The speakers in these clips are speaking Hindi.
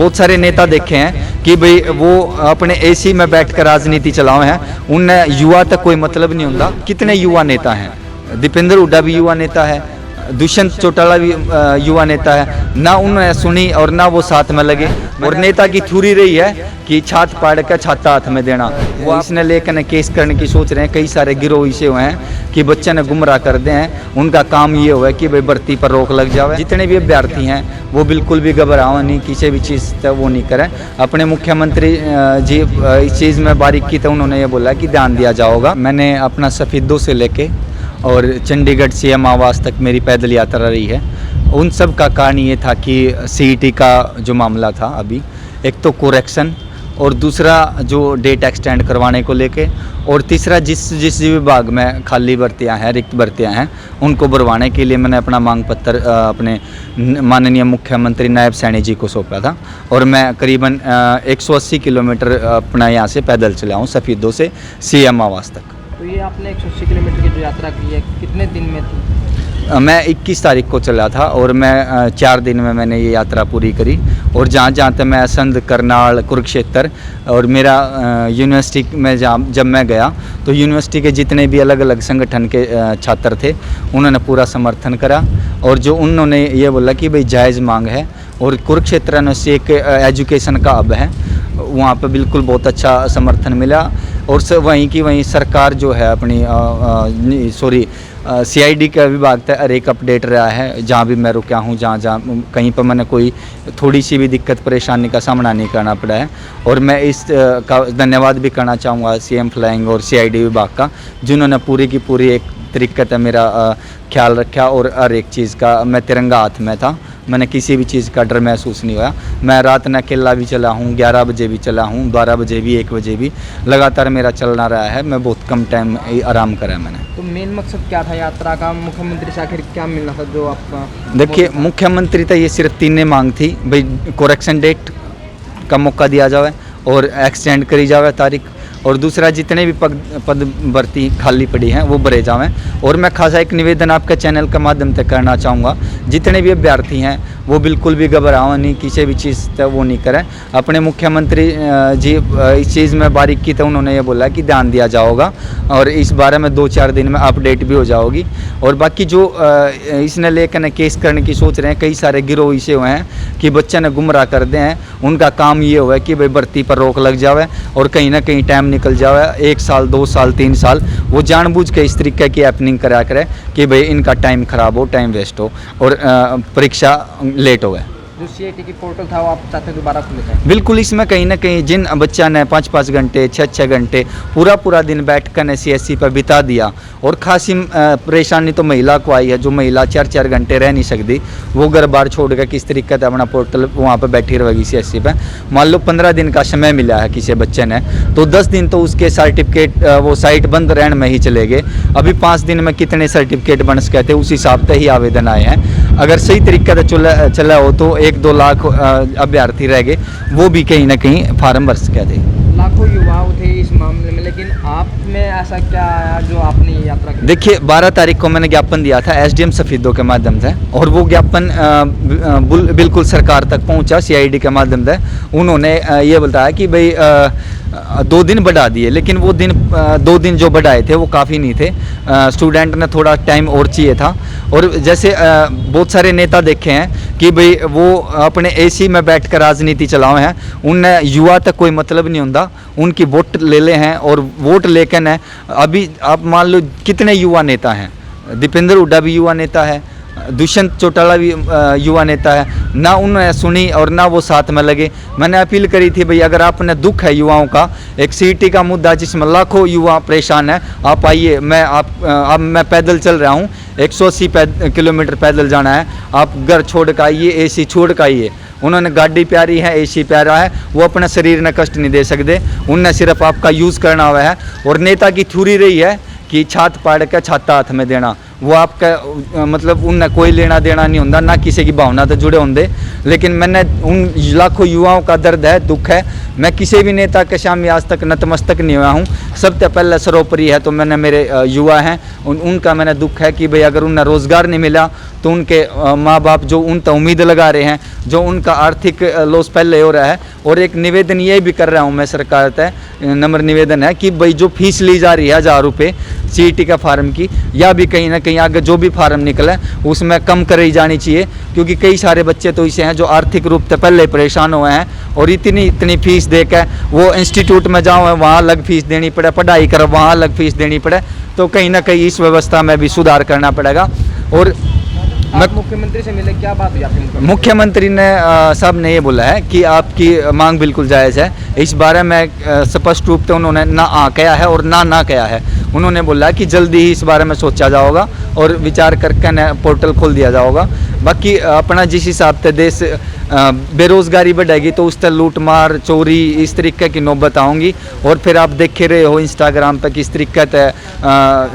बहुत सारे नेता देखे हैं कि भाई वो अपने एसी में बैठकर राजनीति चलाए हैं, उनने युवा तक कोई मतलब नहीं होता। कितने युवा नेता हैं, दीपेंद्र हुड्डा भी युवा नेता है, दुष्यंत चौटाला भी युवा नेता है, ना उन्होंने सुनी और ना वो साथ में लगे। और नेता की थ्योरी रही है कि छात पाड़ कर छाता हाथ में देना, वो इसने लेकर केस करने की सोच रहे हैं। कई सारे गिरोह ऐसे हुए हैं कि बच्चे ने गुमराह कर दे हैं, उनका काम ये हुआ है कि भाई भर्ती पर रोक लग जाए। जितने भी अभ्यर्थी हैं वो बिल्कुल भी घबराओ नहीं, किसी भी चीज़ तक वो नहीं करें। अपने मुख्यमंत्री जी इस चीज़ में बारीकी तो उन्होंने ये बोला कि ध्यान दिया जाएगा। मैंने अपना सफीदों से लेके और चंडीगढ़ सीएम आवास तक मेरी पैदल यात्रा रही है। उन सब का कारण ये था कि सीईटी का जो मामला था, अभी एक तो कोरेक्शन और दूसरा जो डेट एक्सटेंड करवाने को लेके, और तीसरा जिस विभाग में खाली भर्तियां हैं, रिक्त भर्तियां हैं, उनको भरवाने के लिए मैंने अपना मांग पत्र अपने माननीय मुख्यमंत्री नायब सैनी जी को सौंपा था। और मैं करीबन 180 किलोमीटर अपना यहाँ से पैदल चला हूँ सफीदों से सीएम आवास तक। तो ये आपने 180 किलोमीटर की जो यात्रा की है, कितने दिन में थी? मैं 21 तारीख को चला था और मैं 4 दिन में मैंने ये यात्रा पूरी करी। और जहाँ जहाँ तक मैं संध, करनाल, कुरुक्षेत्र और मेरा यूनिवर्सिटी में जब मैं गया तो यूनिवर्सिटी के जितने भी अलग अलग संगठन के छात्र थे उन्होंने पूरा समर्थन करा। और जो उन्होंने ये बोला कि भाई जायज़ मांग है, और कुरुक्षेत्र में से एक एजुकेशन का हब है, वहाँ पे बिल्कुल बहुत अच्छा समर्थन मिला। और वहीं की वहीं सरकार जो है अपनी सीआईडी का विभाग तक हर एक अपडेट रहा है। जहाँ भी मैं रुका हूँ, जहाँ कहीं पर मैंने कोई थोड़ी सी भी दिक्कत परेशानी का सामना नहीं करना पड़ा है। और मैं इस का धन्यवाद भी करना चाहूँगा सीएम फ्लाइंग और सीआईडी विभाग का, जिन्होंने पूरी की पूरी एक तरीके से मेरा ख्याल रखा। और हर एक चीज़ का मैं तिरंगा हाथ में था, मैंने किसी भी चीज़ का डर महसूस नहीं हुआ। मैं रात न अकेला भी चला हूँ, 11 बजे भी चला हूँ, 12 बजे भी, 1 बजे भी, लगातार मेरा चलना रहा है। मैं बहुत कम टाइम आराम करा मैंने। तो मेन मकसद क्या था यात्रा का? मुख्यमंत्री से आखिर क्या मिलना था जो आपका? देखिए, मुख्यमंत्री तो ये सिर्फ 3 मांग थी, भाई कोरेक्शन डेट का मौका दिया जाए और एक्सटेंड करी जाए तारीख, और दूसरा जितने भी पद भर्ती खाली पड़ी हैं वो भरे जावें। और मैं खासा एक निवेदन आपके चैनल के माध्यम से करना चाहूँगा, जितने भी अभ्यर्थी हैं वो बिल्कुल भी घबराओ नहीं, किसी भी चीज़ तक वो नहीं करें। अपने मुख्यमंत्री जी इस चीज़ में बारीकी तो उन्होंने ये बोला कि ध्यान दिया जाएगा, और इस बारे में 2-4 दिन में अपडेट भी हो जाओगी। और बाकी जो इसने लेकर केस करने की सोच रहे हैं, कई सारे गिरोह ऐसे हुए हैं कि बच्चे ने गुमराह कर दे हैं, उनका काम ये हुआ है कि भाई भर्ती पर रोक लग जाए और कहीं ना कहीं टाइम निकल जाए, 1 साल, 2 साल, 3 साल, वो जानबूझ के इस तरीके की हैपनिंग करा करे कि भाई इनका टाइम ख़राब हो, टाइम वेस्ट हो और परीक्षा लेट हो गए। जो सीईटी की पोर्टल था वो आप चाहते दोबारा खुले था? बिल्कुल, इसमें कहीं ना कहीं जिन बच्चा ने 5-5 घंटे, 6-6 घंटे पूरा दिन बैठ कर सीएससी पर बिता दिया, और खासी परेशानी तो महिला को आई है, जो महिला 4-4 घंटे रह नहीं सकती, वो घर बार छोड़ कर किस तरीके से अपना पोर्टल वहाँ पर बैठी रहेगी सीएससी पर। मान लो 15 दिन का समय मिला है किसी बच्चे ने, तो 10 दिन तो उसके सर्टिफिकेट वो साइट बंद रहने में ही चले गए। अभी 5 दिन में कितने सर्टिफिकेट बन सके थे, उस हिसाब से ही आवेदन आए हैं। अगर सही तरीके से चला हो तो 1-2 लाख अभ्यर्थी रह गए, वो भी कहीं ना कहीं फार्म भर सके थे। लाखों युवा थे इस मामले में, लेकिन आप में ऐसा क्या आया जो आपने ये यात्रा की? देखिए, 12 तारीख को मैंने ज्ञापन दिया था एसडीएम सफीदों के माध्यम से, और वो ज्ञापन बिल्कुल सरकार तक पहुंचा सीआईडी के माध्यम से। उन्होंने ये बताया कि भाई 2 दिन बढ़ा दिए, लेकिन वो 2 दिन जो बढ़ाए थे वो काफ़ी नहीं थे, स्टूडेंट ने थोड़ा टाइम और चाहिए था। और जैसे बहुत सारे नेता देखे हैं कि भाई वो अपने एसी में बैठकर राजनीति चलाए हैं, उनने युवा तक कोई मतलब नहीं होता, उनकी वोट ले ले हैं। और वोट लेकर न अभी आप मान लो कितने युवा नेता हैं, दीपेंद्र हुड्डा भी युवा नेता है, दुष्यंत चौटाला भी युवा नेता है, ना उन्होंने सुनी और ना वो साथ में लगे। मैंने अपील करी थी भाई अगर आपने दुख है युवाओं का, एक सीईटी का मुद्दा जिसमें लाखों युवा परेशान है, आप आइए, मैं पैदल चल रहा हूँ, 180 किलोमीटर पैदल जाना है, आप घर छोड़ कर आइए, एसी छोड़ कर आइए। उन्होंने गाड़ी प्यारी है, एसी प्यारा है, वो अपने शरीर में कष्ट नहीं दे सकते, उनने सिर्फ आपका यूज़ करना हुआ है। और नेता की थ्योरी रही है कि छात पाड़ के छाता हाथ में देना, वो आपका मतलब उनने कोई लेना देना नहीं होता, ना किसी की भावना तो जुड़े होंगे। लेकिन मैंने उन लाखों युवाओं का दर्द है, दुख है, मैं किसी भी नेता के सामने आज तक नतमस्तक नहीं हुआ हूँ। सबसे पहले सर्वोपरि है तो मैंने मेरे युवा हैं उनका मैंने दुख है कि भाई अगर उन्हें रोज़गार नहीं मिला तो उनके माँ बाप जो उन तक उम्मीद लगा रहे हैं, जो उनका आर्थिक लॉस पहले हो रहा है। और एक निवेदन ये भी कर रहा हूँ मैं सरकार तक, नम्र निवेदन है कि भाई जो फीस ली जा रही है 1000 रुपये CET का फार्म की, या भी कहीं ना कहीं आगे जो भी फार्म निकले उसमें कम कराई जानी चाहिए, क्योंकि कई सारे बच्चे तो ऐसे हैं जो आर्थिक रूप से पहले परेशान हुए हैं और इतनी फीस देकर वो इंस्टीट्यूट में जाओ वहाँ अलग फीस देनी पड़े, पढ़ाई करो वहाँ अलग फीस देनी पड़े। तो कहीं ना कहीं इस व्यवस्था में भी सुधार करना पड़ेगा। और आप मुख्यमंत्री से मिले, क्या बात हुई आपकी? मुख्यमंत्री ने साहब ने ये बोला है कि आपकी मांग बिल्कुल जायज़ है। इस बारे में स्पष्ट रूप से उन्होंने ना कहा है और ना कहा है। उन्होंने बोला कि जल्दी ही इस बारे में सोचा जाएगा और विचार करके न पोर्टल खोल दिया जाएगा। बाकी अपना जिस हिसाब से देश बेरोज़गारी बढ़ेगी तो उस तरह लूट मार चोरी इस तरीके की नौबत आऊँगी। और फिर आप देखे रहे हो इंस्टाग्राम पर किस तरीके से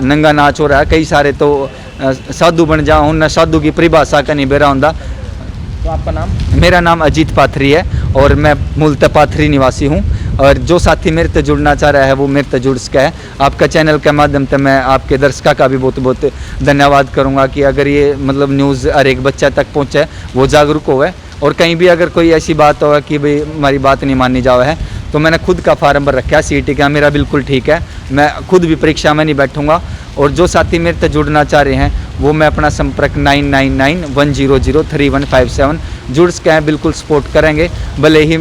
नंगा नाच हो रहा है। कई सारे तो साधु बन जाओ, उन साधु की परिभाषा का नहीं बेरा होंदा। तो आपका नाम? मेरा नाम अजीत पाथरी है और मैं मूलतः पाथरी निवासी हूँ। और जो साथी मेरे से जुड़ना चाह रहा है वो मेरे से जुड़ सका है। आपका चैनल के माध्यम से मैं आपके दर्शकों का भी बहुत बहुत धन्यवाद करूँगा कि अगर ये मतलब न्यूज़ हर एक बच्चा तक पहुँचे, वो जागरूक होवे। और कहीं भी अगर कोई ऐसी बात हो कि भाई हमारी बात नहीं मानी जावे है तो मैंने खुद का फार्म भर रखा है CET का, मेरा बिल्कुल ठीक है। मैं खुद भी परीक्षा में नहीं बैठूंगा। और जो साथी मेरे से जुड़ना चाह रहे हैं वो मैं अपना संपर्क 9991003157 जुड़ सके हैं, बिल्कुल सपोर्ट करेंगे। भले ही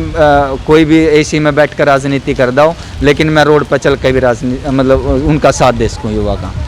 कोई भी AC में बैठ कर राजनीति कर दो, लेकिन मैं रोड पर चल कर भी राजनीति मतलब उनका साथ दे सकूँ युवा का।